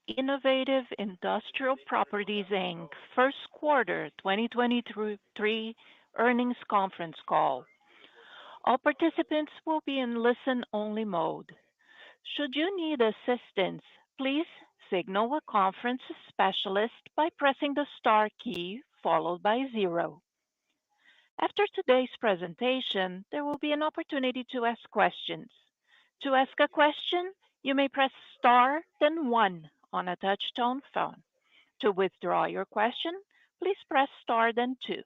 Innovative Industrial Properties Inc. First Quarter 2023 Earnings Conference Call. All participants will be in listen-only mode. Should you need assistance, please signal a conference specialist by pressing the star key followed by zero. After today's presentation, there will be an opportunity to ask questions. To ask a question, you may press star, then one on a touch-tone phone. To withdraw your question, please press star, then two.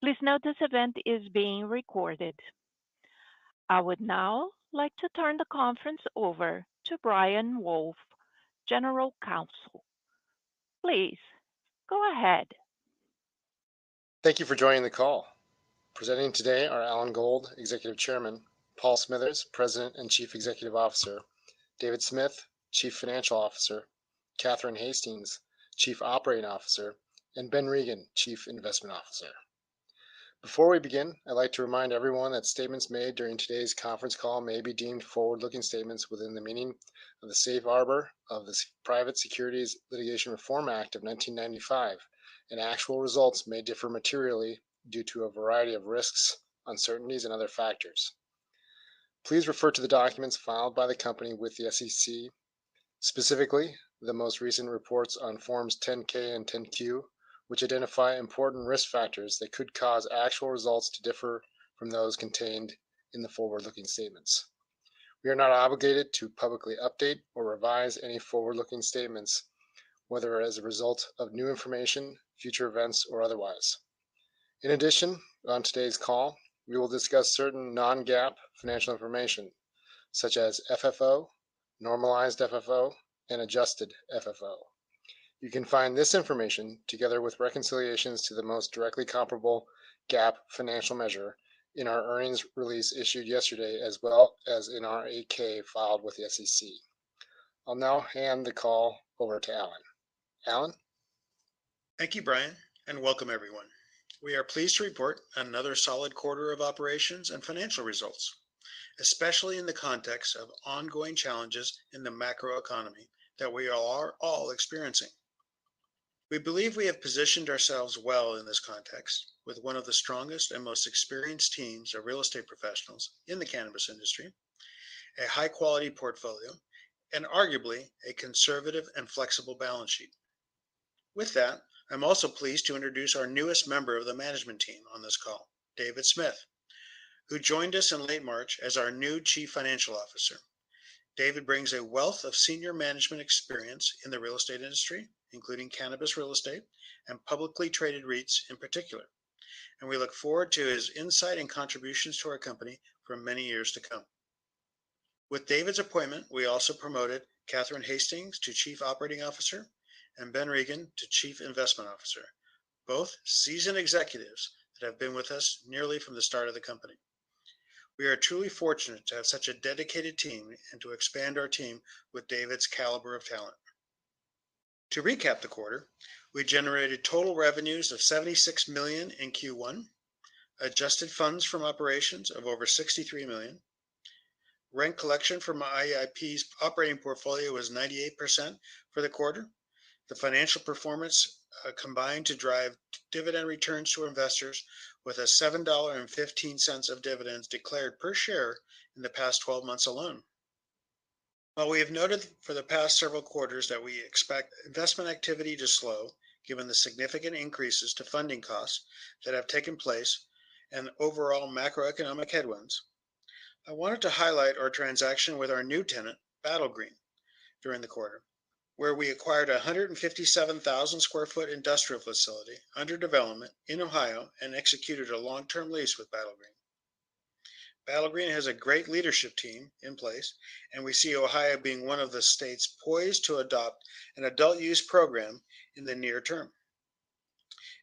Please note this event is being recorded. I would now like to turn the conference over to Brian Wolf, General Counsel. Please go ahead. Thank you for joining the call. Presenting today are Alan Gold, Executive Chairman, Paul Smithers, President and Chief Executive Officer, David Smith, Chief Financial Officer, Catherine Hastings, Chief Operating Officer, and Ben Regan, Chief Investment Officer. Before we begin, I'd like to remind everyone that statements made during today's conference call may be deemed forward-looking statements within the meaning of the Safe Harbor of the Private Securities Litigation Reform Act of 1995, and actual results may differ materially due to a variety of risks, uncertainties, and other factors. Please refer to the documents filed by the company with the SEC, specifically the most recent reports on Forms 10-K and 10-Q, which identify important risk factors that could cause actual results to differ from those contained in the forward-looking statements. We are not obligated to publicly update or revise any forward-looking statements, whether as a result of new information, future events, or otherwise. In addition, on today's call, we will discuss certain non-GAAP financial information, such as FFO, normalized FFO, and adjusted FFO. You can find this information, together with reconciliations to the most directly comparable GAAP financial measure, in our earnings release issued yesterday, as well as in our 8-K filed with the SEC. I'll now hand the call over to Alan. Alan? Thank you, Brian, and welcome everyone. We are pleased to report another solid quarter of operations and financial results, especially in the context of ongoing challenges in the macroeconomy that we are all experiencing. We believe we have positioned ourselves well in this context with one of the strongest and most experienced teams of real estate professionals in the cannabis industry, a high-quality portfolio, and arguably a conservative and flexible balance sheet. With that, I'm also pleased to introduce our newest member of the management team on this call, David Smith, who joined us in late March as our new Chief Financial Officer. David brings a wealth of senior management experience in the real estate industry, including cannabis real estate and publicly traded REITs in particular, and we look forward to his insight and contributions to our company for many years to come. With David's appointment, we also promoted Catherine Hastings to Chief Operating Officer and Ben Regan to Chief Investment Officer, both seasoned executives that have been with us nearly from the start of the company. We are truly fortunate to have such a dedicated team and to expand our team with David's caliber of talent. To recap the quarter, we generated total revenues of $76 million in Q1, adjusted funds from operations of over $63 million. Rent collection from IIP's operating portfolio was 98% for the quarter. The financial performance combined to drive dividend returns to investors with a $7.15 of dividends declared per share in the past 12 months alone. While we have noted for the past several quarters that we expect investment activity to slow, given the significant increases to funding costs that have taken place and overall macroeconomic headwinds, I wanted to highlight our transaction with our new tenant, Battle Green, during the quarter, where we acquired a 157,000 square foot industrial facility under development in Ohio and executed a long-term lease with Battle Green. Battle Green has a great leadership team in place, and we see Ohio being one of the states poised to adopt an adult use program in the near term.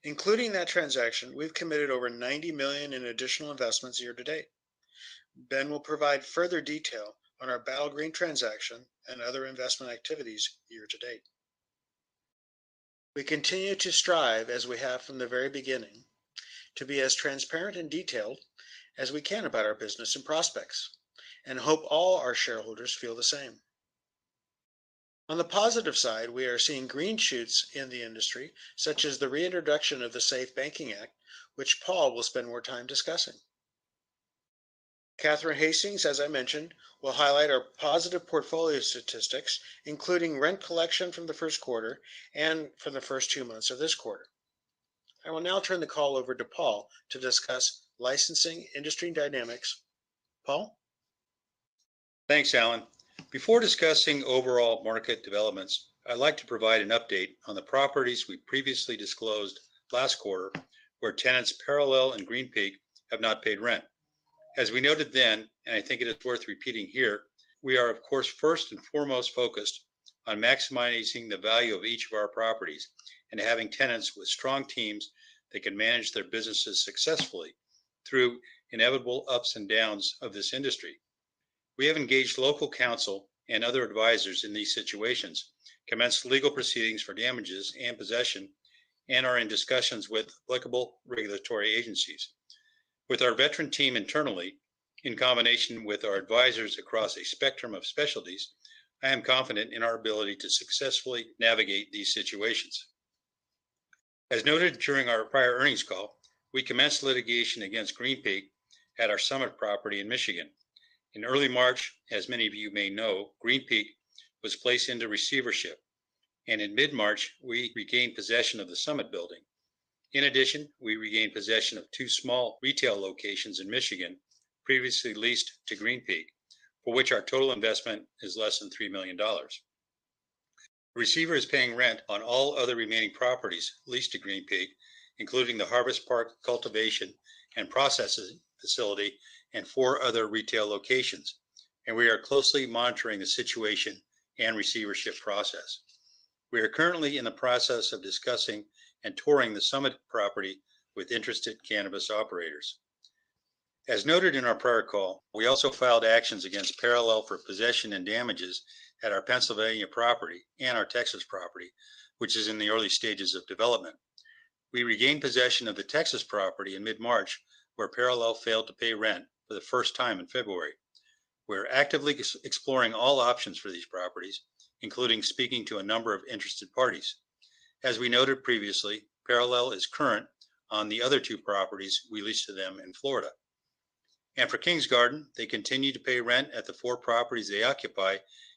Including that transaction, we've committed over $90 million in additional investments year to date. Ben will provide further detail on our Battle Green transaction and other investment activities year to date. We continue to strive, as we have from the very beginning, to be as transparent and detailed as we can about our business and prospects, and hope all our shareholders feel the same. On the positive side, we are seeing green shoots in the industry, such as the reintroduction of the Safe Banking Act, which Paul will spend more time discussing. Catherine Hastings, as I mentioned, will highlight our positive portfolio statistics, including rent collection from the first quarter and from the first 2 months of this quarter. I will now turn the call over to Paul to discuss licensing industry dynamics. Paul? Thanks, Alan. Before discussing overall market developments, I'd like to provide an update on the properties we previously disclosed last quarter where tenants Parallel and Green Peak have not paid rent. As we noted then, and I think it is worth repeating here, we are of course first and foremost focused on maximizing the value of each of our properties and having tenants with strong teams that can manage their businesses successfully through inevitable ups and downs of this industry. We have engaged local counsel and other advisors in these situations, commenced legal proceedings for damages and possession, and are in discussions with applicable regulatory agencies. With our veteran team internally, in combination with our advisors across a spectrum of specialties, I am confident in our ability to successfully navigate these situations. As noted during our prior earnings call, we commenced litigation against Green Peak at our Summit property in Michigan. In early March, as many of you may know, Green Peak was placed into receivership, and in mid-March, we regained possession of the Summit building. In addition, we regained possession of 2 small retail locations in Michigan previously leased to Green Peak, for which our total investment is less than $3 million. The receiver is paying rent on all other remaining properties leased to Green Peak, including the Harvest Park cultivation and processing facility and 4 other retail locations, and we are closely monitoring the situation and receivership process. We are currently in the process of discussing and touring the Summit property with interested cannabis operators. As noted in our prior call, we also filed actions against Parallel for possession and damages at our Pennsylvania property and our Texas property, which is in the early stages of development. We regained possession of the Texas property in mid-March, where Parallel failed to pay rent for the first time in February. We're actively exploring all options for these properties, including speaking to a number of interested parties. As we noted previously, Parallel is current on the other 2 properties we leased to them in Florida. And for Kings Garden, they continue to pay rent at the 4 properties they occupy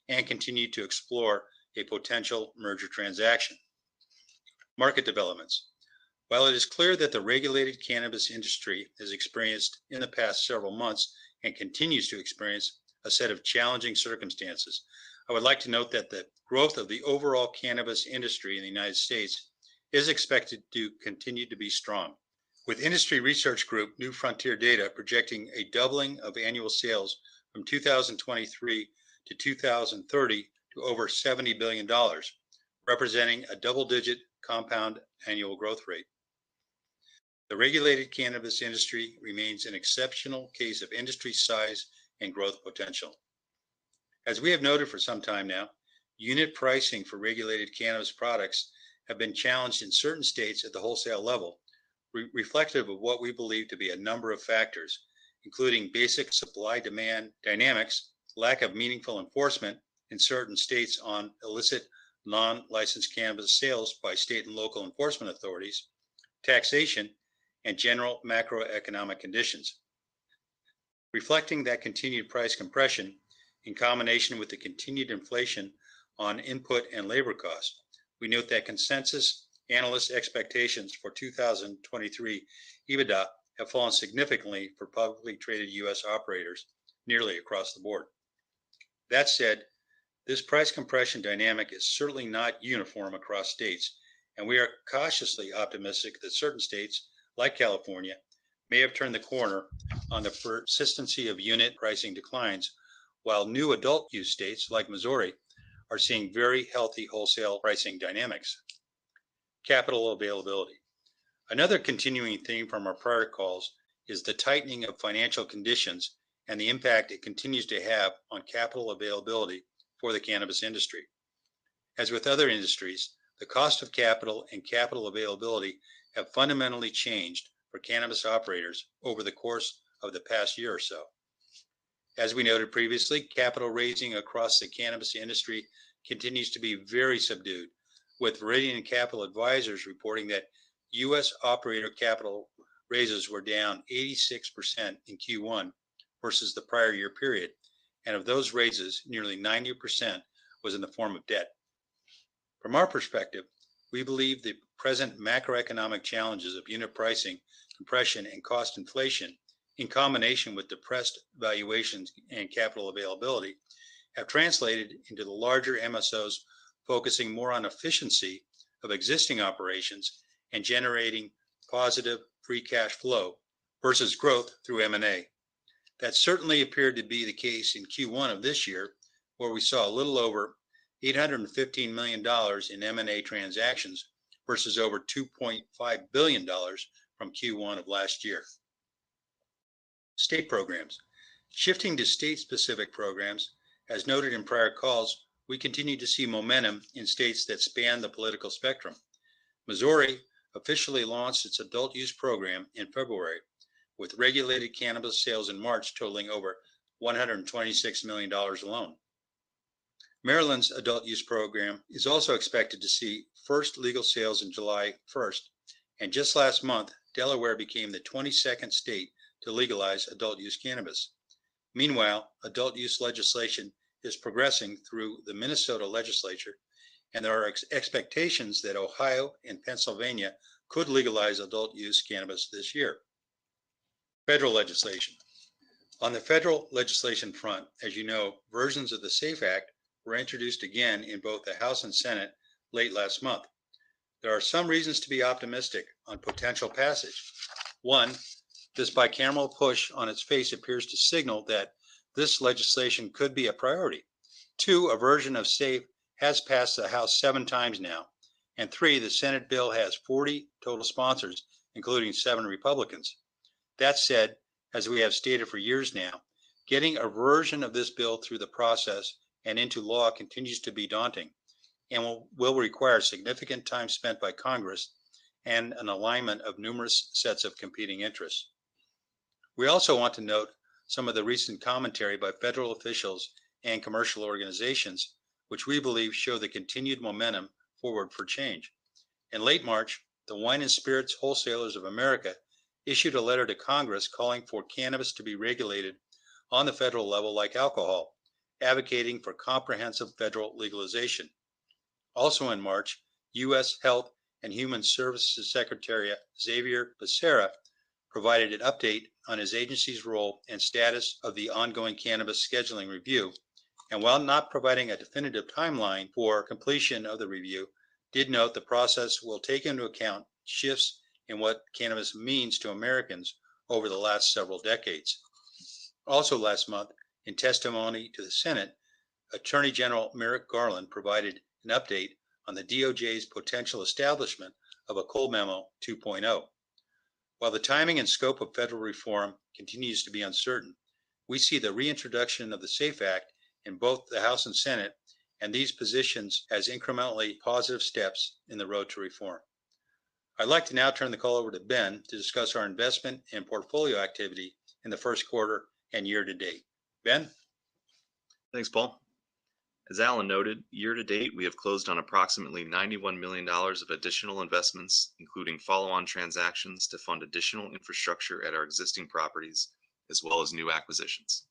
and continue to explore a potential merger transaction. Market developments. While it is clear that the regulated cannabis industry has experienced in the past several months and continues to experience a set of challenging circumstances, I would like to note that the growth of the overall cannabis industry in the United States is expected to continue to be strong, with industry research group New Frontier Data projecting a doubling of annual sales from 2023 to 2030 to over $70 billion, representing a double-digit compound annual growth rate. The regulated cannabis industry remains an exceptional case of industry size and growth potential. As we have noted for some time now, unit pricing for regulated cannabis products have been challenged in certain states at the wholesale level, reflective of what we believe to be a number of factors, including basic supply-demand dynamics, lack of meaningful enforcement in certain states on illicit non-licensed cannabis sales by state and local enforcement authorities, taxation, and general macroeconomic conditions. Reflecting that continued price compression, in combination with the continued inflation on input and labor costs, we note that consensus analyst expectations for 2023 EBITDA have fallen significantly for publicly traded U.S. operators nearly across the board. That said, this price compression dynamic is certainly not uniform across states, and we are cautiously optimistic that certain states, like California, may have turned the corner on the persistency of unit pricing declines, while new adult use states like Missouri are seeing very healthy wholesale pricing dynamics. Capital availability. Another continuing theme from our prior calls is the tightening of financial conditions and the impact it continues to have on capital availability for the cannabis industry. As with other industries, the cost of capital and capital availability have fundamentally changed for cannabis operators over the course of the past year or so. As we noted previously, capital raising across the cannabis industry continues to be very subdued, with Viridian Capital Advisors reporting that U.S. operator capital raises were down 86% in Q1 versus the prior year period, and of those raises, nearly 90% was in the form of debt. From our perspective, we believe the present macroeconomic challenges of unit pricing, compression, and cost inflation, in combination with depressed valuations and capital availability, have translated into the larger MSOs focusing more on efficiency of existing operations and generating positive free cash flow versus growth through M&A. That certainly appeared to be the case in Q1 of this year, where we saw a little over $815 million in M&A transactions versus over $2.5 billion from Q1 of last year. State programs. Shifting to state-specific programs, as noted in prior calls, we continue to see momentum in states that span the political spectrum. Missouri officially launched its adult use program in February, with regulated cannabis sales in March totaling over $126 million alone. Maryland's adult use program is also expected to see first legal sales in July 1st, and just last month, Delaware became the 22nd state to legalize adult use cannabis. Meanwhile, adult use legislation is progressing through the Minnesota legislature, and there are expectations that Ohio and Pennsylvania could legalize adult use cannabis this year. Federal legislation. On the federal legislation front, as you know, versions of the SAFE Act were introduced again in both the House and Senate late last month. There are some reasons to be optimistic on potential passage. One, this bicameral push on its face appears to signal that this legislation could be a priority. Two, a version of SAFE has passed the House 7 times now. And three, the Senate bill has 40 total sponsors, including 7 Republicans. That said, as we have stated for years now, getting a version of this bill through the process and into law continues to be daunting and will require significant time spent by Congress and an alignment of numerous sets of competing interests. We also want to note some of the recent commentary by federal officials and commercial organizations, which we believe show the continued momentum forward for change. In late March, the Wine and Spirits Wholesalers of America issued a letter to Congress calling for cannabis to be regulated on the federal level like alcohol, advocating for comprehensive federal legalization. Also in March, U.S. Health and Human Services Secretary Xavier Becerra provided an update on his agency's role and status of the ongoing cannabis scheduling review, and while not providing a definitive timeline for completion of the review, did note the process will take into account shifts in what cannabis means to Americans over the last several decades. Also last month, in testimony to the Senate, Attorney General Merrick Garland provided an update on the DOJ's potential establishment of a Cole Memo 2.0. While the timing and scope of federal reform continues to be uncertain, we see the reintroduction of the SAFE Act in both the House and Senate, and these positions as incrementally positive steps in the road to reform. I'd like to now turn the call over to Ben to discuss our investment and portfolio activity in the first quarter and year to date. Ben? Thanks, Paul. As Alan noted, year to date, we have closed on approximately $91 million of additional investments, including follow-on transactions to fund additional infrastructure at our existing properties, as well as new acquisitions.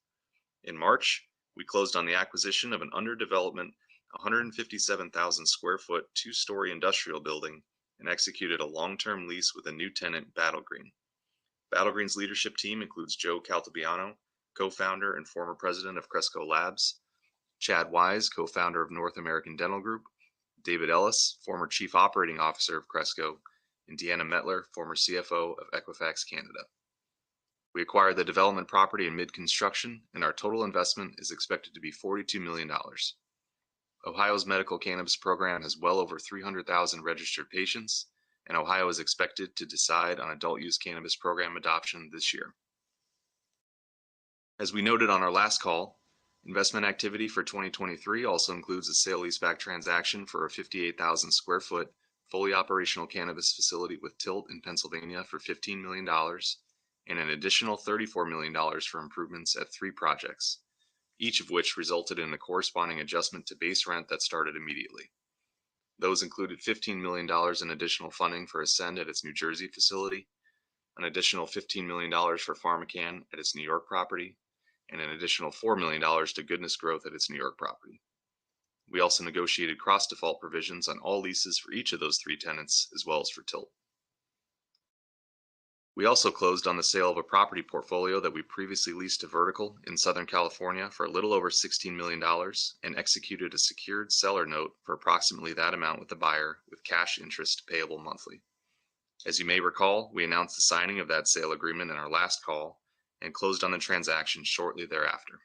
In March, we closed on the acquisition of an under development 157,000 square foot, 2-story industrial building and executed a long-term lease with a new tenant, Battle Green. Battle Green's leadership team includes Joe Caltabiano, co-founder and former president of Cresco Labs, Chad Wise, co-founder of North American Dental Group, David Ellis, former chief operating officer of Cresco, and Deanna Metler, former CFO of Equifax Canada. We acquired the development property in mid-construction, and our total investment is expected to be $42 million. Ohio's medical cannabis program has well over 300,000 registered patients, and Ohio is expected to decide on adult use cannabis program adoption this year. As we noted on our last call, investment activity for 2023 also includes a sale-leaseback transaction for a 58,000 square foot, fully operational cannabis facility with Tilt in Pennsylvania for $15 million, and an additional $34 million for improvements at 3 projects, each of which resulted in a corresponding adjustment to base rent that started immediately. Those included $15 million in additional funding for Ascend at its New Jersey facility, an additional $15 million for PharmaCann at its New York property, and an additional $4 million to Goodness Growth at its New York property. We also negotiated cross-default provisions on all leases for each of those three tenants, as well as for Tilt. We also closed on the sale of a property portfolio that we previously leased to Vertical in Southern California for a little over $16 million and executed a secured seller note for approximately that amount with the buyer with cash interest payable monthly. As you may recall, we announced the signing of that sale agreement in our last call and closed on the transaction shortly thereafter.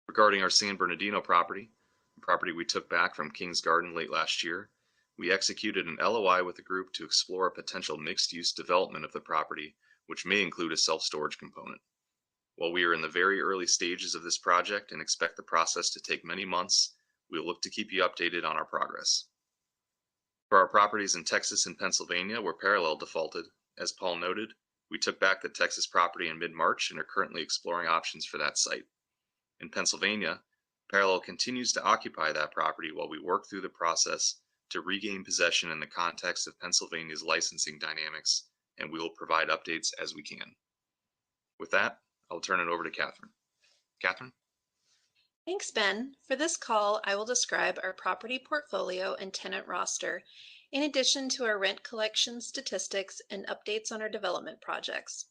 Regarding our San Bernardino property, a property we took back from Kings Garden late last year, we executed an LOI with a group to explore a potential mixed-use development of the property, which may include a self-storage component. While we are in the very early stages of this project and expect the process to take many months, we will look to keep you updated on our progress. For our properties in Texas and Pennsylvania where Parallel defaulted, as Paul noted, we took back the Texas property in mid-March and are currently exploring options for that site. In Pennsylvania, Parallel continues to occupy that property while we work through the process to regain possession in the context of Pennsylvania's licensing dynamics, and we will provide updates as we can. With that, I'll turn it over to Catherine. Catherine? Thanks, Ben. For this call, I will describe our property portfolio and tenant roster, in addition to our rent collection statistics and updates on our development projects.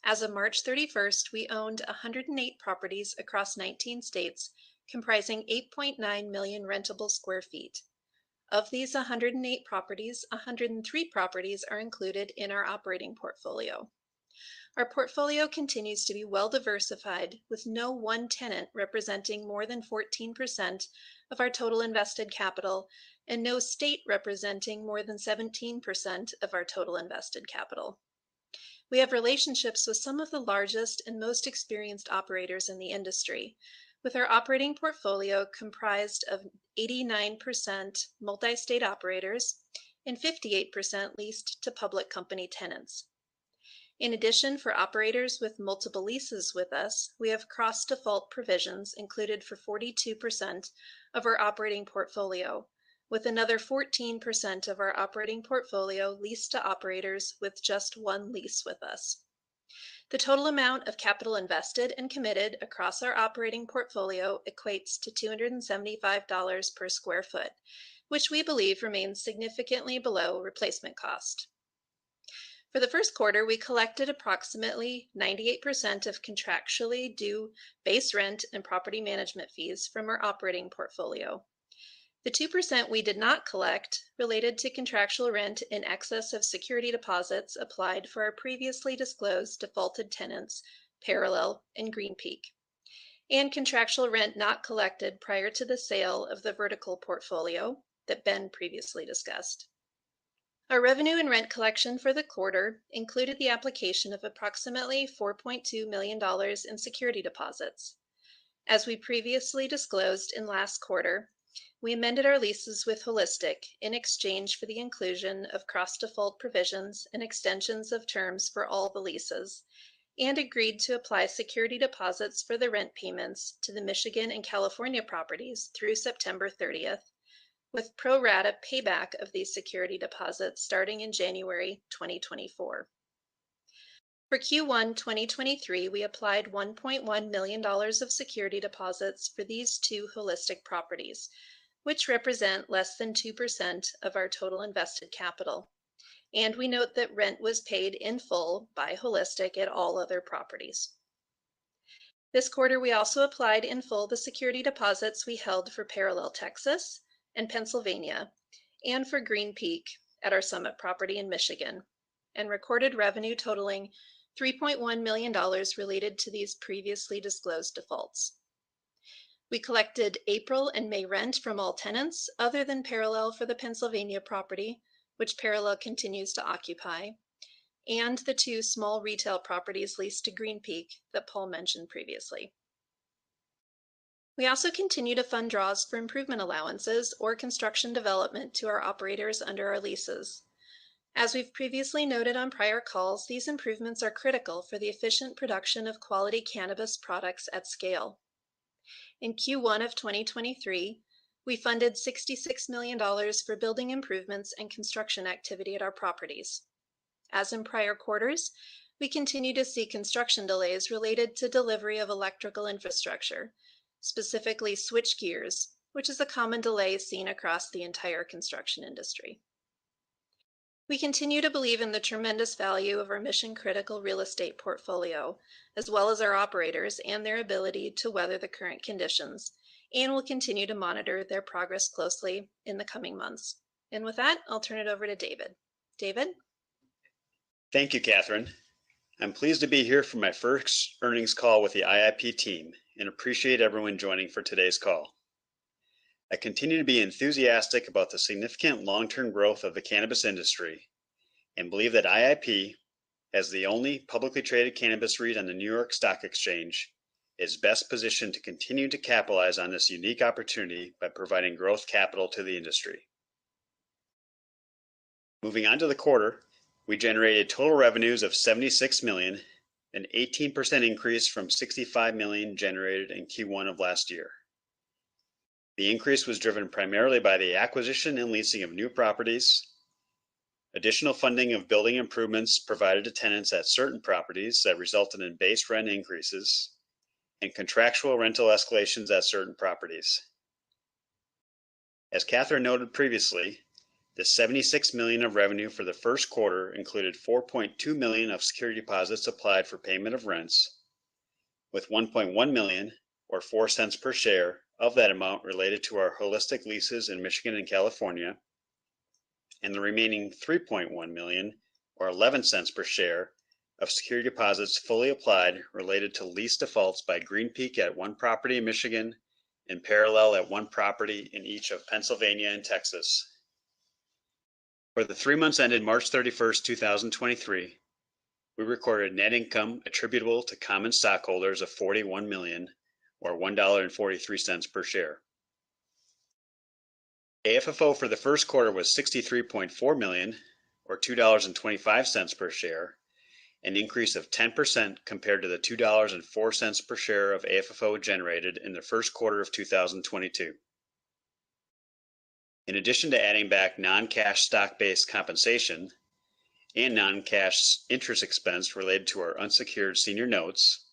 As of March 31st, we owned 108 properties across 19 states, comprising 8.9 million rentable square feet. Of these 108 properties, 103 properties are included in our operating portfolio. Our portfolio continues to be well diversified, with no one tenant representing more than 14% of our total invested capital and no state representing more than 17% of our total invested capital. We have relationships with some of the largest and most experienced operators in the industry, with our operating portfolio comprised of 89% multi-state operators and 58% leased to public company tenants. In addition, for operators with multiple leases with us, we have cross-default provisions included for 42% of our operating portfolio, with another 14% of our operating portfolio leased to operators with just one lease with us. The total amount of capital invested and committed across our operating portfolio equates to $275 per square foot, which we believe remains significantly below replacement cost. For the first quarter, we collected approximately 98% of contractually due base rent and property management fees from our operating portfolio. The 2% we did not collect related to contractual rent in excess of security deposits applied for our previously disclosed defaulted tenants, Parallel and Green Peak, and contractual rent not collected prior to the sale of the Vertical portfolio that Ben previously discussed. Our revenue and rent collection for the quarter included the application of approximately $4.2 million in security deposits. As we previously disclosed in last quarter, we amended our leases with Holistic in exchange for the inclusion of cross-default provisions and extensions of terms for all the leases, and agreed to apply security deposits for the rent payments to the Michigan and California properties through September 30th, with pro rata payback of these security deposits starting in January 2024. For Q1 2023, we applied $1.1 million of security deposits for these two Holistic properties, which represent less than 2% of our total invested capital. And we note that rent was paid in full by Holistic at all other properties. This quarter, we also applied in full the security deposits we held for Parallel Texas and Pennsylvania, and for Green Peak at our Summit property in Michigan, and recorded revenue totaling $3.1 million related to these previously disclosed defaults. We collected April and May rent from all tenants other than Parallel for the Pennsylvania property, which Parallel continues to occupy, and the two small retail properties leased to Green Peak that Paul mentioned previously. We also continue to fund draws for improvement allowances or construction development to our operators under our leases. As we've previously noted on prior calls, these improvements are critical for the efficient production of quality cannabis products at scale. In Q1 of 2023, we funded $66 million for building improvements and construction activity at our properties. As in prior quarters, we continue to see construction delays related to delivery of electrical infrastructure, specifically switch gears, which is a common delay seen across the entire construction industry. We continue to believe in the tremendous value of our mission-critical real estate portfolio, as well as our operators and their ability to weather the current conditions, and will continue to monitor their progress closely in the coming months. And with that, I'll turn it over to David. David? Thank you, Catherine. I'm pleased to be here for my first earnings call with the IIP team and appreciate everyone joining for today's call. I continue to be enthusiastic about the significant long-term growth of the cannabis industry and believe that IIP, as the only publicly traded cannabis REIT on the New York Stock Exchange, is best positioned to continue to capitalize on this unique opportunity by providing growth capital to the industry. Moving on to the quarter, we generated total revenues of $76 million, an 18% increase from $65 million generated in Q1 of last year. The increase was driven primarily by the acquisition and leasing of new properties, additional funding of building improvements provided to tenants at certain properties that resulted in base rent increases, and contractual rental escalations at certain properties. As Catherine noted previously, the $76 million of revenue for the first quarter included $4.2 million of security deposits applied for payment of rents, with $1.1 million, or 4 cents per share, of that amount related to our holistic leases in Michigan and California, and the remaining $3.1 million, or 11 cents per share, of security deposits fully applied related to lease defaults by Green Peak at one property in Michigan and Parallel at one property in each of Pennsylvania and Texas. For the 3 months ended March 31st, 2023, we recorded net income attributable to common stockholders of $41 million, or $1.43 per share. AFFO for the first quarter was $63.4 million, or $2.25 per share, an increase of 10% compared to the $2.04 per share of AFFO generated in the first quarter of 2022. In addition to adding back non-cash stock-based compensation and non-cash interest expense related to our unsecured senior notes,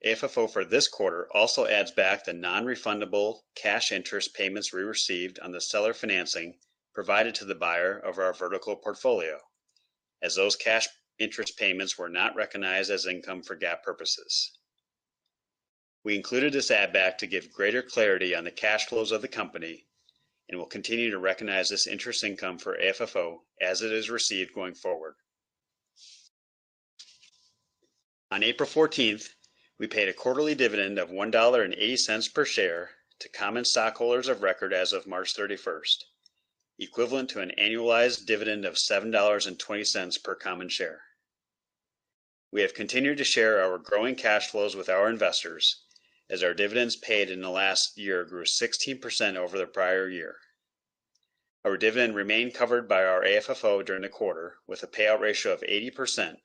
AFFO for this quarter also adds back the non-refundable cash interest payments we received on the seller financing provided to the buyer of our vertical portfolio, as those cash interest payments were not recognized as income for GAAP purposes. We included this add back to give greater clarity on the cash flows of the company and will continue to recognize this interest income for AFFO as it is received going forward. On April 14th, we paid a quarterly dividend of $1.80 per share to common stockholders of record as of March 31st, equivalent to an annualized dividend of $7.20 per common share. We have continued to share our growing cash flows with our investors, as our dividends paid in the last year grew 16% over the prior year. Our dividend remained covered by our AFFO during the quarter with a payout ratio of 80%,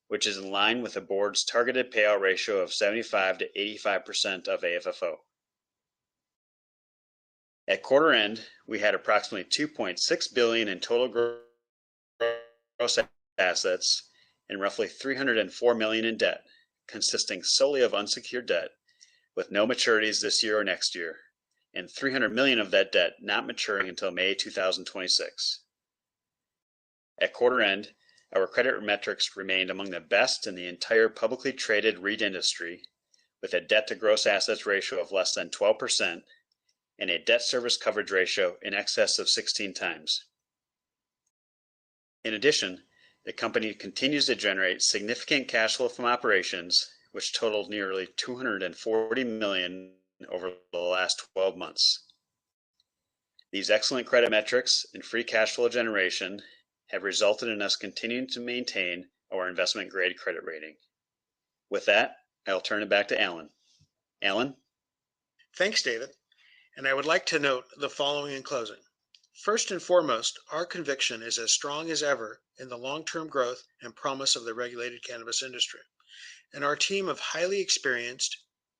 which is in line with the board's targeted payout ratio of 75 to 85% of AFFO. At quarter end, we had approximately $2.6 billion in total gross assets and roughly $304 million in debt, consisting solely of unsecured debt, with no maturities this year or next year, and $300 million of that debt not maturing until May 2026. At quarter end, our credit metrics remained among the best in the entire publicly traded REIT industry, with a debt to gross assets ratio of less than 12% and a debt service coverage ratio in excess of 16 times. In addition, the company continues to generate significant cash flow from operations, which totaled nearly $240 million over the last 12 months. These excellent credit metrics and free cash flow generation have resulted in us continuing to maintain our investment-grade credit rating. With that, I'll turn it back to Alan. Alan? Thanks, David. And I would like to note the following in closing. First and foremost, our conviction is as strong as ever in the long-term growth and promise of the regulated cannabis industry. And our team of highly experienced,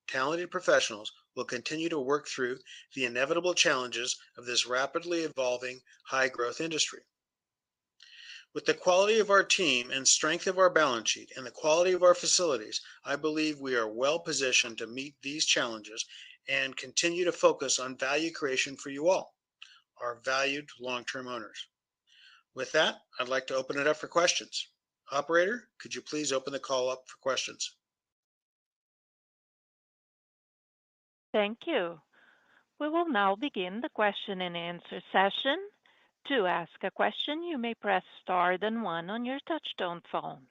talented professionals will continue to work through the inevitable challenges of this rapidly evolving high-growth industry. With the quality of our team and strength of our balance sheet and the quality of our facilities, I believe we are well positioned to meet these challenges and continue to focus on value creation for you all, our valued long-term owners. With that, I'd like to open it up for questions. Operator, could you please open the call up for questions? Thank you. We will now begin the question and answer session. To ask a question, you may press star then one on your touchtone phone.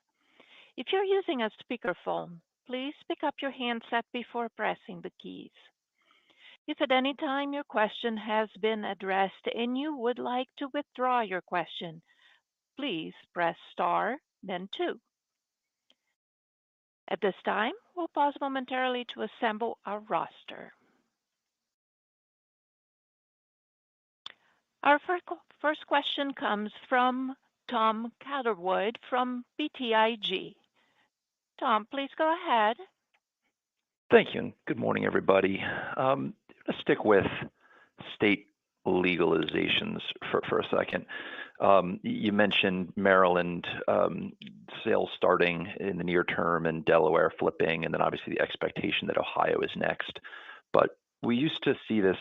If you're using a speakerphone, please pick up your handset before pressing the keys. If at any time your question has been addressed and you would like to withdraw your question, please press star then two. At this time, we'll pause momentarily to assemble our roster. Our first question comes from Tom Catherwood from BTIG. Tom, please go ahead. Thank you, and good morning, everybody. Let's stick with state legalizations for a second. You mentioned Maryland sales starting in the near term and Delaware flipping, and then obviously the expectation that Ohio is next. But we used to see this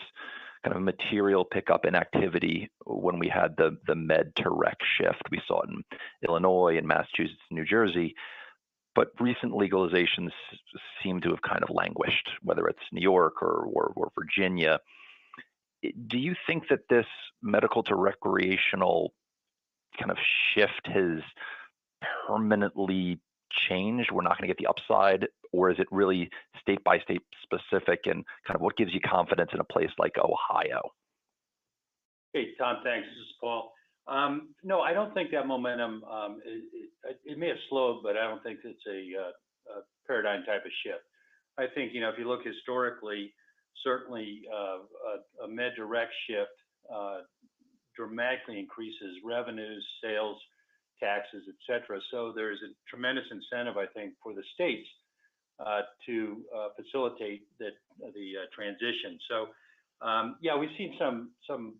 kind of material pickup in activity when we had the med to rec shift. We saw it in Illinois and Massachusetts and New Jersey. But recent legalizations seem to have kind of languished, whether it's New York or Virginia. Do you think that this medical to recreational kind of shift has permanently changed? We're not going to get the upside, or is it really state by state specific, and kind of what gives you confidence in a place like Ohio? Hey, Tom, thanks. This is Paul. No, I don't think that momentum, it may have slowed, but I don't think it's a paradigm type of shift. I think, if you look historically, certainly a med direct shift dramatically increases revenues, sales, taxes, et cetera. So there's a tremendous incentive, I think, for the states to facilitate the transition. So, yeah, we've seen some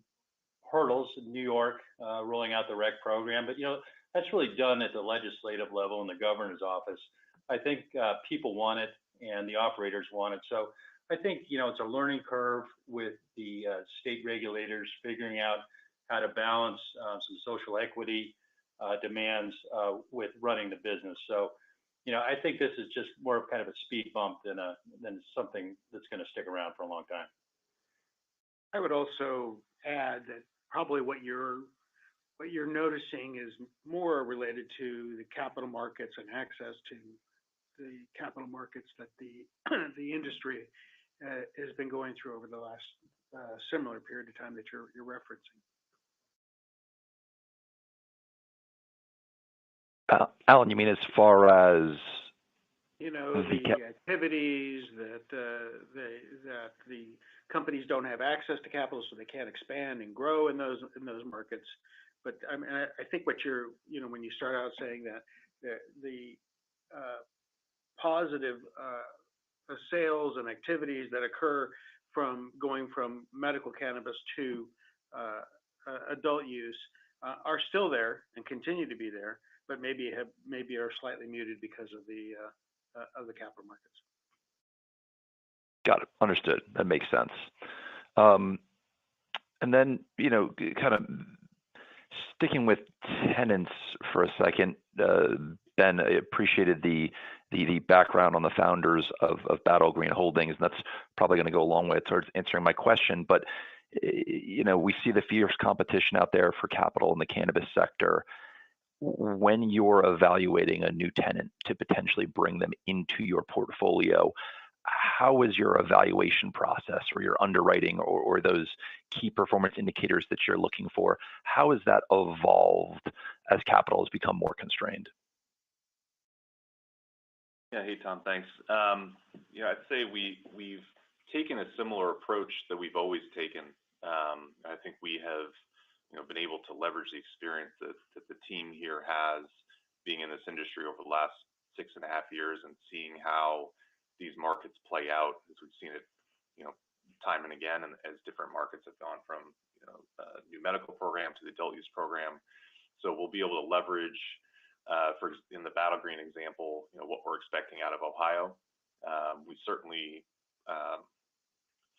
hurdles in New York rolling out the rec program, but that's really done at the legislative level in the governor's office. I think people want it and the operators want it. So I think it's a learning curve with the state regulators figuring out how to balance some social equity demands with running the business. So I think this is just more of kind of a speed bump than something that's going to stick around for a long time. I would also add that probably what you're noticing is more related to the capital markets and access to the capital markets that the industry has been going through over the last similar period of time that you're referencing. Alan, you mean as far as the activities that the companies don't have access to capital, so they can't expand and grow in those markets. But I mean, I think what you're when you start out saying that the positive sales and activities that occur from going from medical cannabis to adult use are still there and continue to be there, but maybe are slightly muted because of the capital markets. Got it. Understood. That makes sense. And then, kind of sticking with tenants for a second, Ben, I appreciated the background on the founders of Battle Green Holdings, and that's probably going to go a long way towards answering my question. But, we see the fierce competition out there for capital in the cannabis sector. When you're evaluating a new tenant to potentially bring them into your portfolio, how is your evaluation process or your underwriting or those key performance indicators that you're looking for? How has that evolved as capital has become more constrained? Yeah, hey Tom, thanks. I'd say we've taken a similar approach that we've always taken. I think we have been able to leverage the experience that the team here has being in this industry over the last 6.5 years and seeing how these markets play out, as we've seen it, time and again, and as different markets have gone from, new medical program to the adult use program. So we'll be able to leverage, in the Battle Green example, what we're expecting out of Ohio. We certainly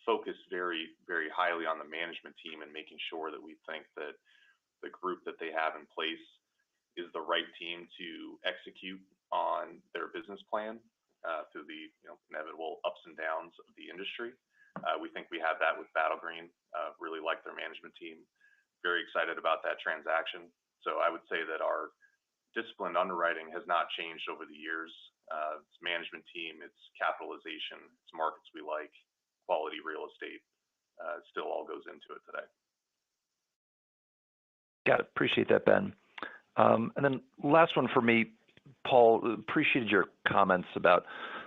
focus very, very highly on the management team and making sure that we think that the group that they have in place is the right team to execute on their business plan through the inevitable ups and downs of the industry. We think we have that with Battle Green. Really like their management team. Very excited about that transaction. So I would say that our disciplined underwriting has not changed over the years. It's management team, it's capitalization, it's markets we like, quality real estate. Still all goes into it today. Got it. Appreciate that, Ben. And then last one for me, Paul, appreciated your comments about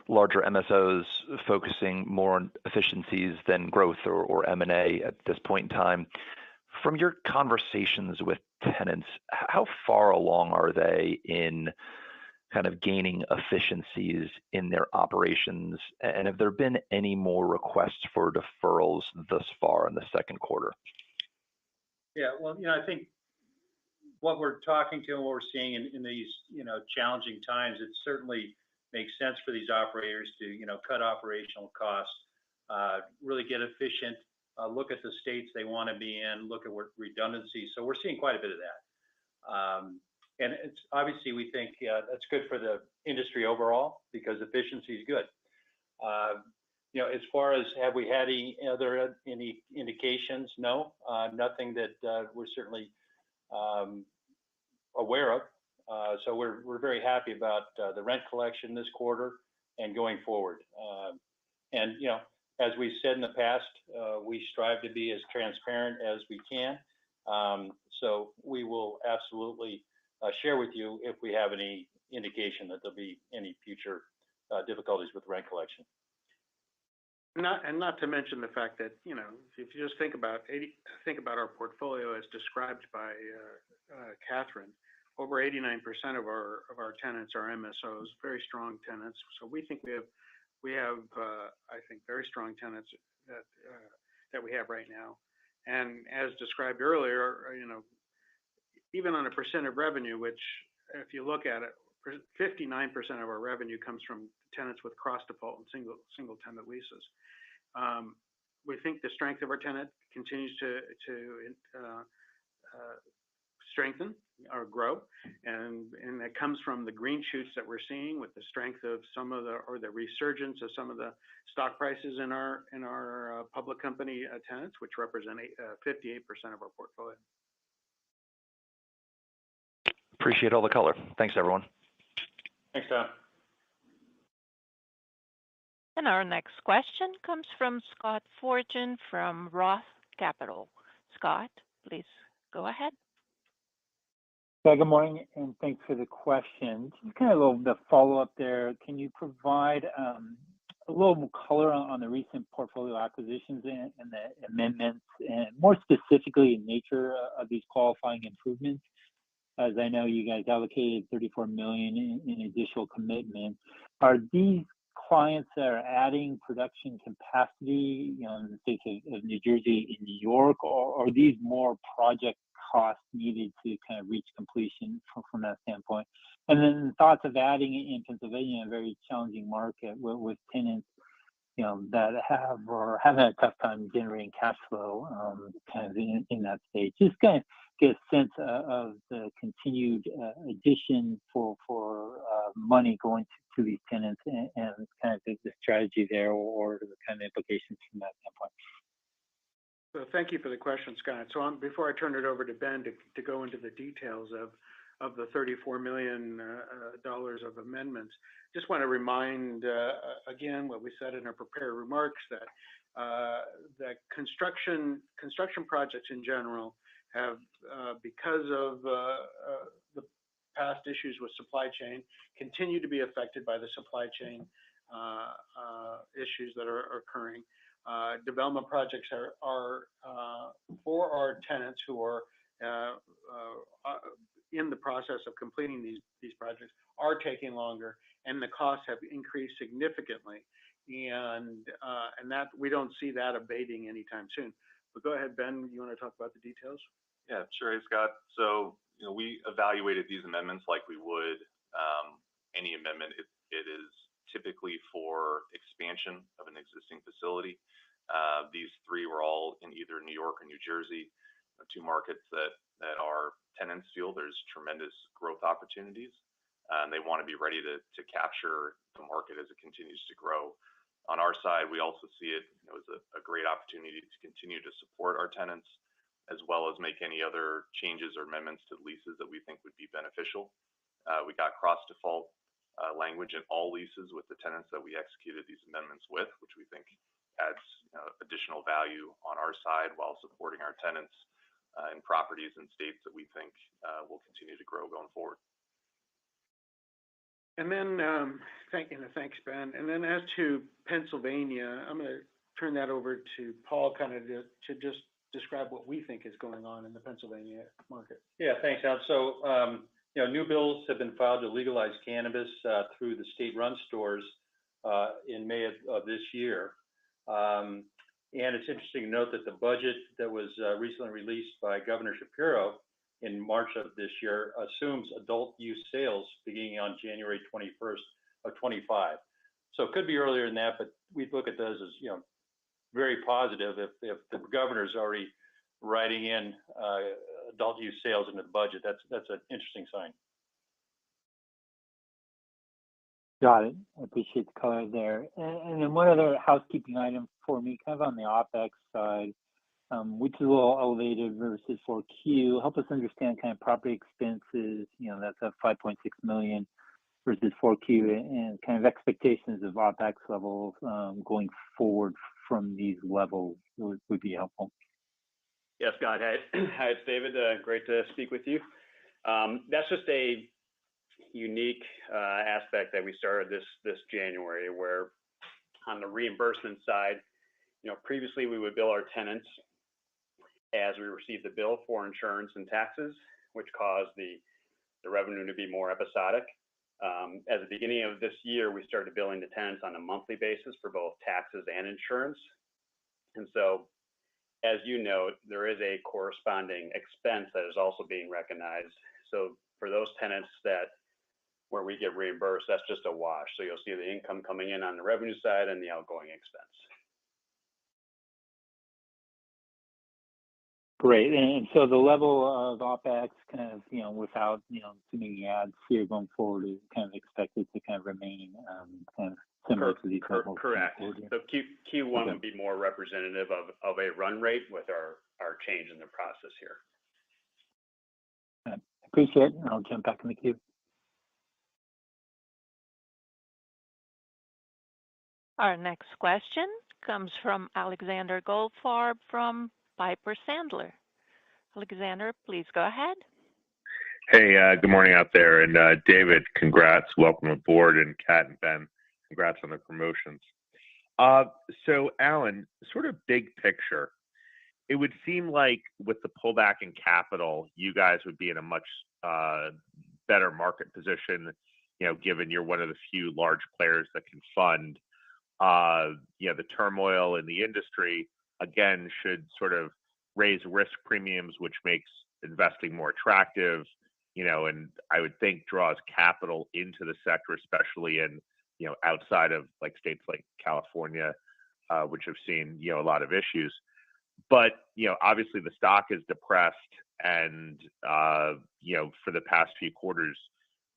larger MSOs focusing more on efficiencies than growth or M&A at this point in time. From your conversations with tenants, how far along are they in kind of gaining efficiencies in their operations? And have there been any more requests for deferrals thus far in the second quarter? Yeah, well, I think what we're talking to and what we're seeing in these, challenging times, it certainly makes sense for these operators to, cut operational costs, really get efficient, look at the states they want to be in, look at what redundancy. So we're seeing quite a bit of that. And it's obviously we think that's good for the industry overall because efficiency is good. As far as have we had any indications? No, nothing that we're certainly aware of. So we're very happy about the rent collection this quarter and going forward. And as we said in the past, we strive to be as transparent as we can. So we will absolutely share with you if we have any indication that there'll be any future difficulties with rent collection. Not to mention the fact that if you just think about our portfolio as described by Catherine, over 89% of our tenants are MSOs, very strong tenants. So we think we have I think very strong tenants that we have right now. And as described earlier, even on a percent of revenue, which if you look at it, 59% of our revenue comes from tenants with cross default and single tenant leases. We think the strength of our tenant continues to strengthen or grow, and that comes from the green shoots that we're seeing with the strength of the resurgence of some of the stock prices in our public company tenants, which represent 58% of our portfolio. Appreciate all the color. Thanks, everyone. Thanks, Tom. And our next question comes from Scott Fortune from Roth Capital. Scott, please go ahead. Yeah, good morning, and thanks for the question. Just kind of a little bit of follow-up there. Can you provide a little more color on the recent portfolio acquisitions and the amendments, and more specifically in nature of these qualifying improvements? As I know you guys allocated $34 million in additional commitment. Are these clients that are adding production capacity, in the states of New Jersey and New York, or are these more project costs needed to kind of reach completion from that standpoint? And then thoughts of adding in Pennsylvania, a very challenging market with tenants, that have or have had a tough time generating cash flow, kind of in that state. Just kind of get a sense of the continued addition for money going to these tenants and kind of the strategy there or the kind of implications from that standpoint. So thank you for the question, Scott. So before I turn it over to Ben to go into the details of the $34 million of amendments, just want to remind again what we said in our prepared remarks that construction projects in general have because of the past issues with supply chain continue to be affected by the supply chain issues that are occurring. Development projects are for our tenants who are in the process of completing these projects are taking longer, and the costs have increased significantly. And that we don't see that abating anytime soon. But go ahead, Ben. You want to talk about the details? Yeah, sure. Hey, Scott. So, we evaluated these amendments like we would any amendment. It is typically for expansion of an existing facility. These three were all in either New York or New Jersey, two markets that our tenants feel there's tremendous growth opportunities. And they want to be ready to capture the market as it continues to grow. On our side, we also see it as a great opportunity to continue to support our tenants, as well as make any other changes or amendments to leases that we think would be beneficial. We got cross-default language in all leases with the tenants that we executed these amendments with, which we think adds additional value on our side while supporting our tenants in properties and states that we think will continue to grow going forward. And then, thanks, Ben. And then as to Pennsylvania, I'm going to turn that over to Paul, kind of to just describe what we think is going on in the Pennsylvania market. Yeah, thanks, Alan. So, new bills have been filed to legalize cannabis through the state-run stores in May of this year. And it's interesting to note that the budget that was recently released by Governor Shapiro in March of this year assumes adult use sales beginning on January 21st of 25. So it could be earlier than that, but we look at those as, very positive if the governor's already writing in adult use sales into the budget. That's an interesting sign. Got it. I appreciate the color there. And then one other housekeeping item for me, kind of on the OpEx side, which is a little elevated versus 4Q. Help us understand kind of property expenses, that's at 5.6 million versus 4Q, and kind of expectations of OpEx levels going forward from these levels would be helpful. Yes, Scott. Hi, it's David. Great to speak with you. That's just a unique aspect that we started this January, where on the reimbursement side, previously we would bill our tenants as we received the bill for insurance and taxes, which caused the revenue to be more episodic. At the beginning of this year, we started billing the tenants on a monthly basis for both taxes and insurance. And so, as you note, there is a corresponding expense that is also being recognized. So for those tenants where we get reimbursed, that's just a wash. So you'll see the income coming in on the revenue side and the outgoing expense. Great. And so the level of OpEx kind of, without, too many ads here going forward is kind of expected to kind of remain kind of similar to these levels. Correct. So Q1 would be more representative of a run rate with our change in the process here. I appreciate it. I'll jump back in the queue. Our next question comes from Alexander Goldfarb from Piper Sandler. Alexander, please go ahead. Hey, good morning out there. And David, congrats. Welcome aboard. And Kat and Ben, congrats on the promotions. So, Alan, sort of big picture, it would seem like with the pullback in capital, you guys would be in a much better market position, given you're one of the few large players that can fund. The turmoil in the industry, again, should sort of raise risk premiums, which makes investing more attractive, and I would think draws capital into the sector, especially in, outside of like states like California, which have seen, a lot of issues. But, obviously the stock is depressed and, for the past few quarters,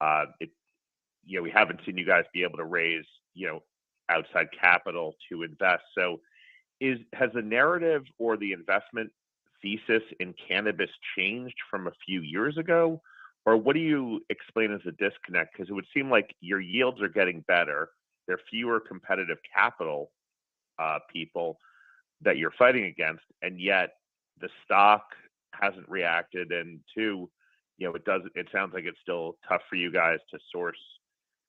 we haven't seen you guys be able to raise, outside capital to invest. So has the narrative or the investment thesis in cannabis changed from a few years ago? Or what do you explain as a disconnect? Because it would seem like your yields are getting better. There are fewer competitive capital people that you're fighting against, and yet the stock hasn't reacted. And two, it sounds like it's still tough for you guys to source,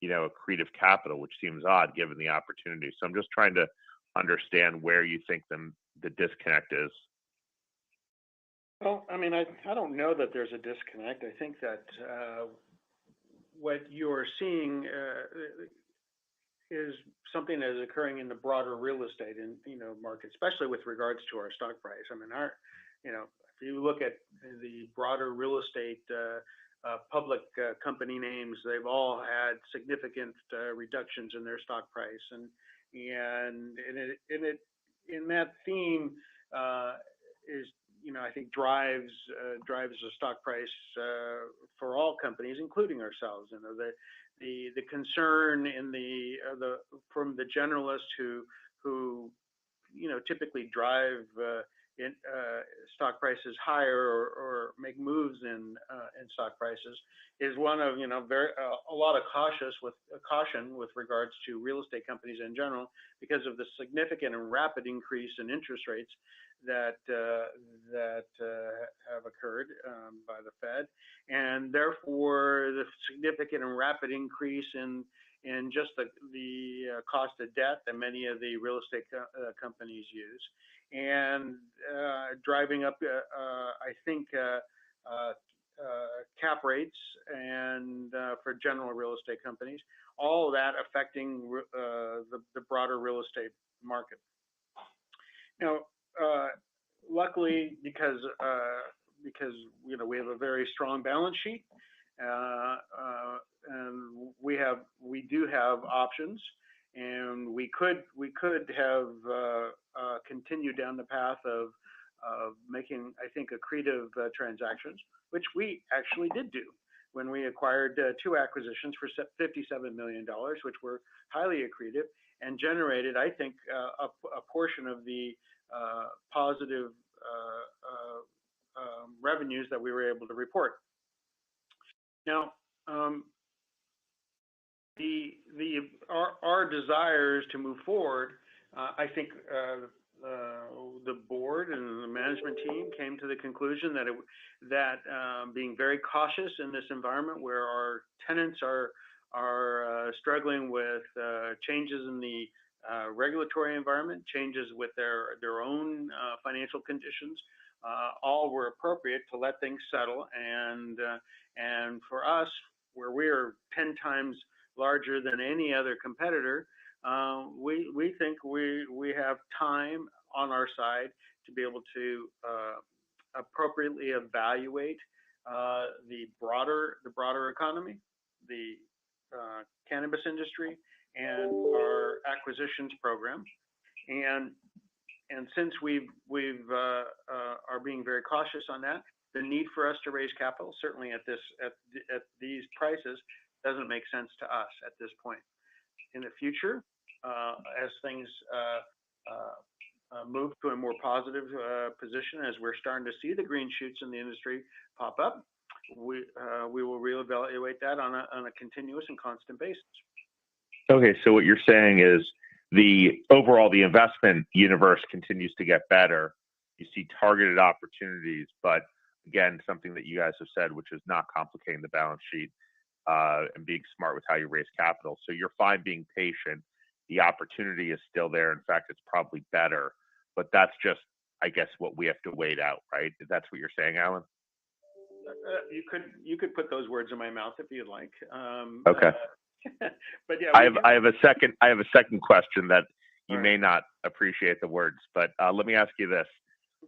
accretive capital, which seems odd given the opportunity. So I'm just trying to understand where you think the disconnect is. Well, I mean, I don't know that there's a disconnect. I think that what you're seeing is something that is occurring in the broader real estate and market, especially with regards to our stock price. I mean, if you look at the broader real estate public company names, they've all had significant reductions in their stock price, and in that theme is I think drives the stock price for all companies, including ourselves. The concern in the from the generalists who typically drive stock prices higher or make moves in stock prices is one of very a lot of caution with regards to real estate companies in general, because of the significant and rapid increase in interest rates that have occurred by the Fed, and therefore the significant and rapid increase in just the cost of debt that many of the real estate companies use, and driving up, I think, cap rates and for general real estate companies, all of that affecting the broader real estate market. Now, luckily, because we have a very strong balance sheet, and we do have options, and we could have continued down the path of making, I think, accretive transactions, which we actually did do when we acquired two acquisitions for $57 million, which were highly accretive and generated, I think, a portion of the positive revenues that we were able to report. Now, our desires to move forward, I think the board and the management team came to the conclusion that being very cautious in this environment where our tenants are struggling with changes in the regulatory environment, changes with their own financial conditions, all were appropriate to let things settle. And for us, where we are 10 times larger than any other competitor, we think we have time on our side to be able to appropriately evaluate the broader economy, the cannabis industry, and our acquisitions program. And since we are being very cautious on that, the need for us to raise capital, certainly at these prices, doesn't make sense to us at this point. In the future, as things move to a more positive position, as we're starting to see the green shoots in the industry pop up, we will reevaluate that on a continuous and constant basis. Okay, so what you're saying is the investment universe continues to get better. You see targeted opportunities, but again, something that you guys have said, which is not complicating the balance sheet and being smart with how you raise capital. So you're fine being patient. The opportunity is still there. In fact, it's probably better, but that's just, I guess, what we have to wait out, right? That's what you're saying, Alan? You could put those words in my mouth if you'd like. Okay. But yeah, I have a second question that you may not appreciate the words, but let me ask you this.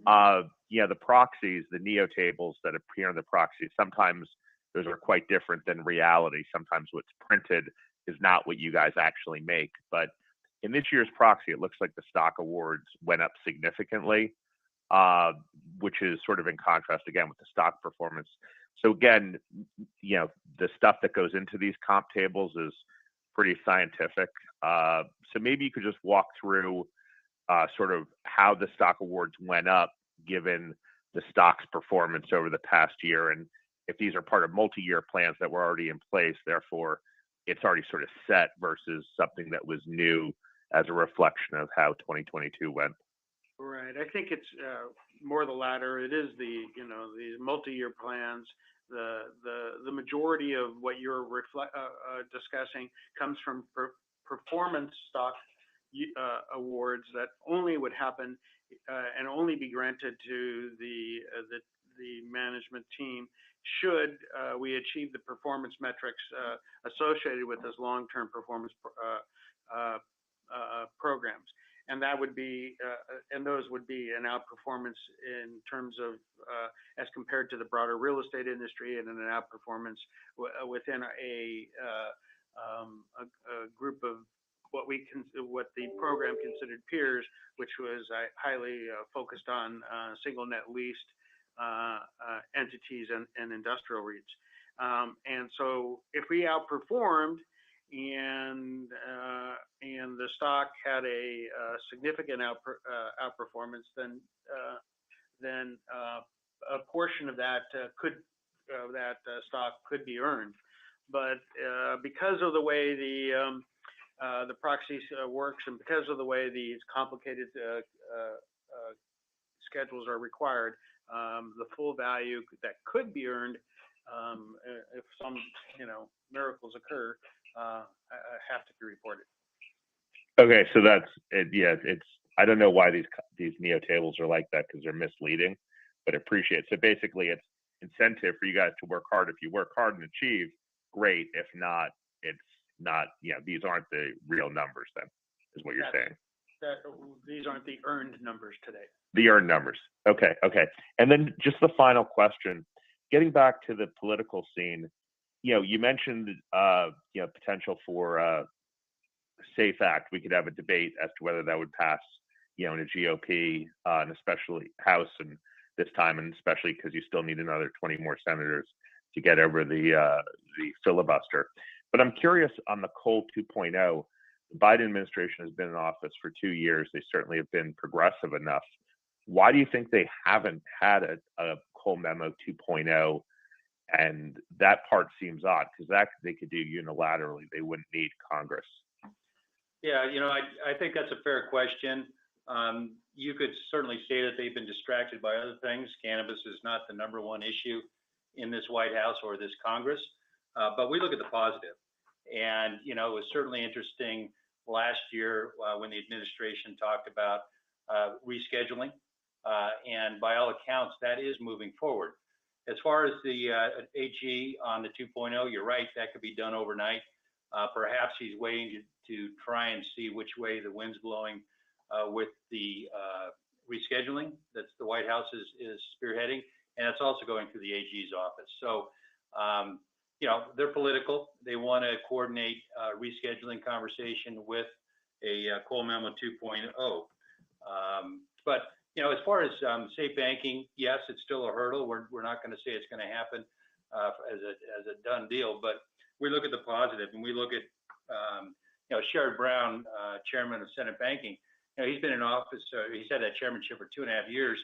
The proxies, the neo tables that appear in the proxies, sometimes those are quite different than reality. Sometimes what's printed is not what you guys actually make. But in this year's proxy, it looks like the stock awards went up significantly, which is sort of in contrast again with the stock performance. So again, the stuff that goes into these comp tables is pretty scientific. So maybe you could just walk through sort of how the stock awards went up given the stock's performance over the past year, and if these are part of multi-year plans that were already in place, therefore it's already sort of set versus something that was new as a reflection of how 2022 went. Right. I think it's more the latter. It is these multi-year plans. The majority of what you're discussing comes from performance stock awards that only would happen and only be granted to the management team should we achieve the performance metrics associated with those long-term performance programs. And that would be, and those would be an outperformance in terms of as compared to the broader real estate industry, and an outperformance within a group of what the program considered peers, which was highly focused on single net leased entities and industrial REITs. And so if we outperformed and the stock had a significant outperformance, then a portion of that stock could be earned. But because of the way the proxy works, and because of the way these complicated schedules are required, the full value that could be earned, if some miracles occur, have to be reported. Okay, so that's it. Yeah, it's I don't know why these NEO tables are like that, because they're misleading, but appreciate it. So basically, it's incentive for you guys to work hard. If you work hard and achieve, great. If not, it's not. These aren't the real numbers. Then is what you're saying. These aren't the earned numbers today. The earned numbers. Okay. And then just the final question, getting back to the political scene. You mentioned potential for SAFE Act. We could have a debate as to whether that would pass, in a GOP, and especially House, and this time, and especially because you still need another 20 more senators to get over the filibuster. But I'm curious on the Cole 2.0. The Biden administration has been in office for 2 years. They certainly have been progressive enough. Why do you think they haven't had a Cole Memo 2.0? And that part seems odd, because that they could do unilaterally. They wouldn't need Congress. Yeah, I think that's a fair question. You could certainly say that they've been distracted by other things. Cannabis is not the number one issue in this White House or this Congress, but we look at the positive. And, it was certainly interesting last year when the administration talked about rescheduling. And by all accounts, that is moving forward. As far as the AG on the 2.0, you're right, that could be done overnight. Perhaps he's waiting to try and see which way the wind's blowing with the rescheduling that the White House is spearheading, and it's also going through the AG's office. So, they're political. They want to coordinate rescheduling conversation with a Cole Memo 2.0. But as far as safe banking, yes, it's still a hurdle. We're not going to say it's going to happen as a done deal, but we look at the positive, and we look at Sherrod Brown, chairman of Senate Banking. He's been in office. He's had that chairmanship for 2.5 years,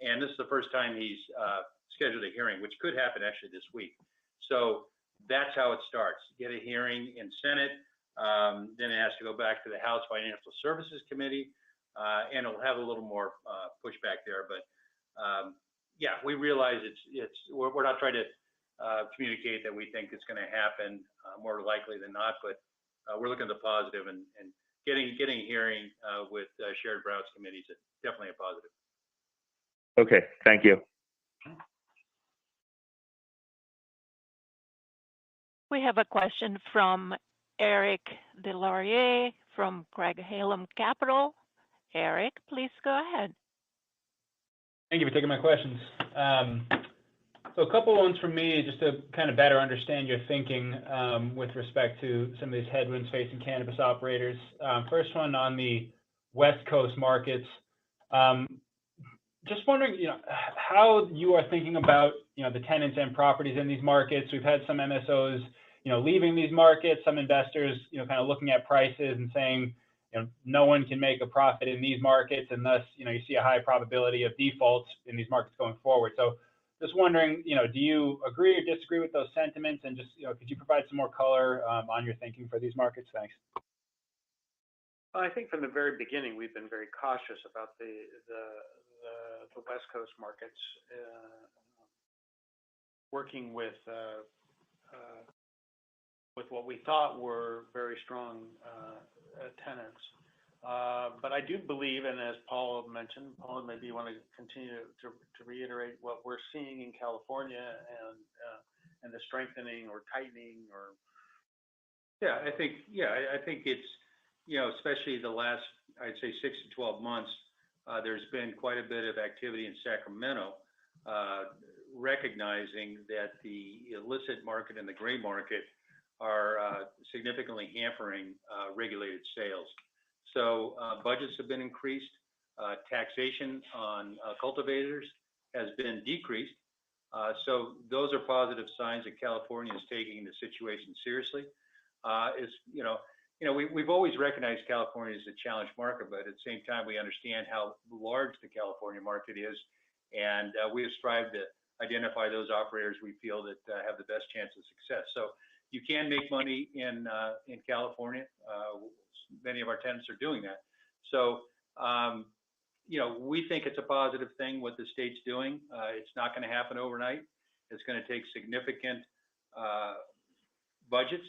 and this is the first time he's scheduled a hearing, which could happen actually this week. So that's how it starts. Get a hearing in Senate, then it has to go back to the House Financial Services Committee. And it'll have a little more pushback there, but we realize we're not trying to communicate that we think it's going to happen more likely than not, but we're looking at the positive, and getting a hearing with Sherrod Brown's committee is definitely a positive. Okay, thank you. We have a question from Eric Deslauriers from Craig-Hallum Capital. Eric, please go ahead. Thank you for taking my questions. So a couple ones from me, just to kind of better understand your thinking with respect to some of these headwinds facing cannabis operators. First one on the West Coast markets. Just wondering, how you are thinking about, the tenants and properties in these markets. We've had some MSOs, leaving these markets, some investors, kind of looking at prices and saying, no one can make a profit in these markets, and thus, you see a high probability of defaults in these markets going forward. So just wondering, do you agree or disagree with those sentiments? And just, could you provide some more color on your thinking for these markets? Thanks. Well, I think from the very beginning, we've been very cautious about the West Coast markets, working with what we thought were very strong tenants. But I do believe, and as Paul mentioned, Paul, maybe you want to continue to reiterate what we're seeing in California and the strengthening or tightening or. I think it's, especially the last, I'd say 6 to 12 months, there's been quite a bit of activity in Sacramento, recognizing that the illicit market and the gray market are significantly hampering regulated sales. So budgets have been increased. Taxation on cultivators has been decreased. So those are positive signs that California is taking the situation seriously. We've always recognized California as a challenged market, but at the same time, we understand how large the California market is, and we have strived to identify those operators we feel that have the best chance of success. So you can make money in California. Many of our tenants are doing that. So we think it's a positive thing what the state's doing. It's not going to happen overnight. It's going to take significant budgets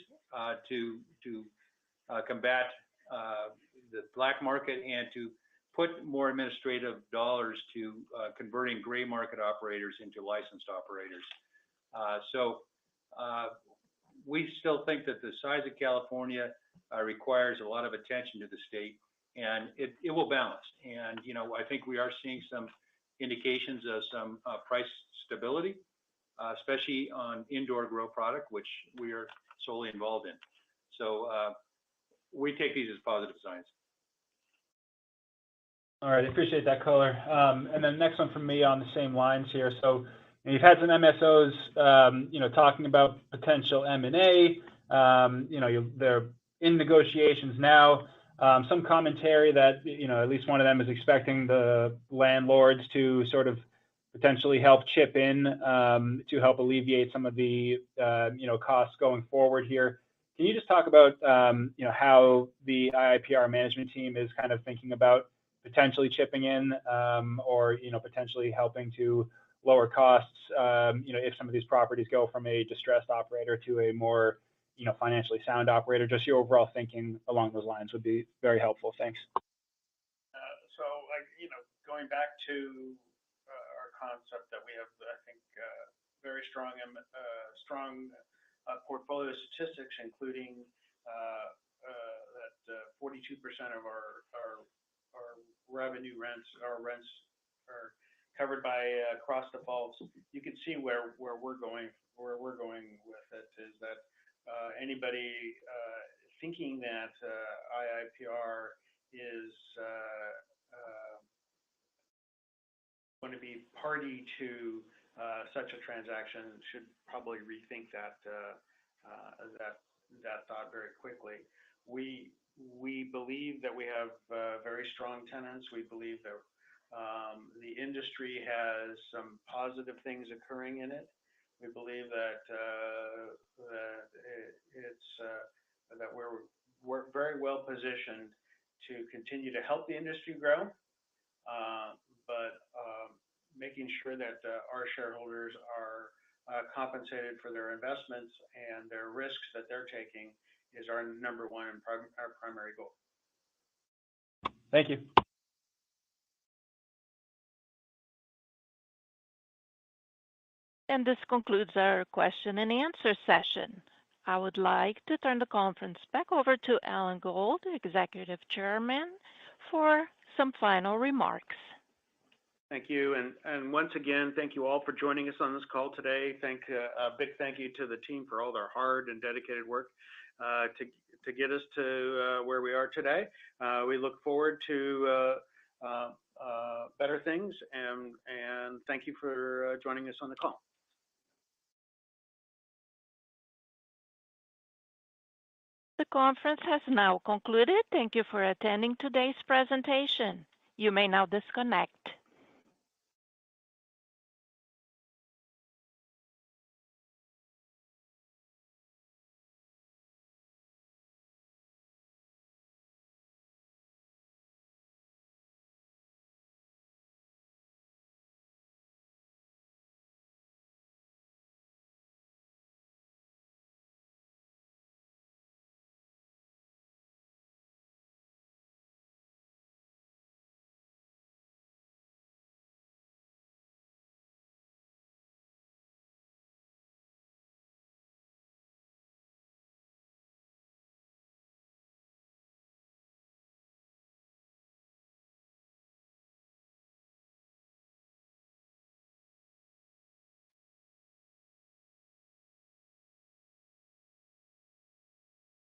to combat the black market and to put more administrative dollars to converting gray market operators into licensed operators. So we still think that the size of California requires a lot of attention to the state, and it will balance. And I think we are seeing some indications of some price stability, especially on indoor grow product, which we are solely involved in. So we take these as positive signs. All right, I appreciate that color. And then next one from me on the same lines here. So you've had some MSOs, talking about potential M&A. They're in negotiations now. Some commentary that at least one of them is expecting the landlords to sort of potentially help chip in to help alleviate some of the costs going forward here. Can you just talk about how the IIPR management team is kind of thinking about potentially chipping in or potentially helping to lower costs if some of these properties go from a distressed operator to a more financially sound operator? Just your overall thinking along those lines would be very helpful. Thanks. So going back to our concept that we have, I think, very strong portfolio statistics, including that 42% of our revenue rents are covered by cross defaults. You can see where we're going with it is that anybody thinking that IIPR is going to be party to such a transaction should probably rethink that thought very quickly. We believe that we have very strong tenants. We believe that the industry has some positive things occurring in it. We believe that we're very well positioned to continue to help the industry grow, but making sure that our shareholders are compensated for their investments and their risks that they're taking is our number one and our primary goal. Thank you. And this concludes our question and answer session. I would like to turn the conference back over to Alan Gold, Executive Chairman, for some final remarks. Thank you. And once again, thank you all for joining us on this call today. A big thank you to the team for all their hard and dedicated work to get us to where we are today. We look forward to better things, and thank you for joining us on the call. The conference has now concluded. Thank you for attending today's presentation. You may now disconnect.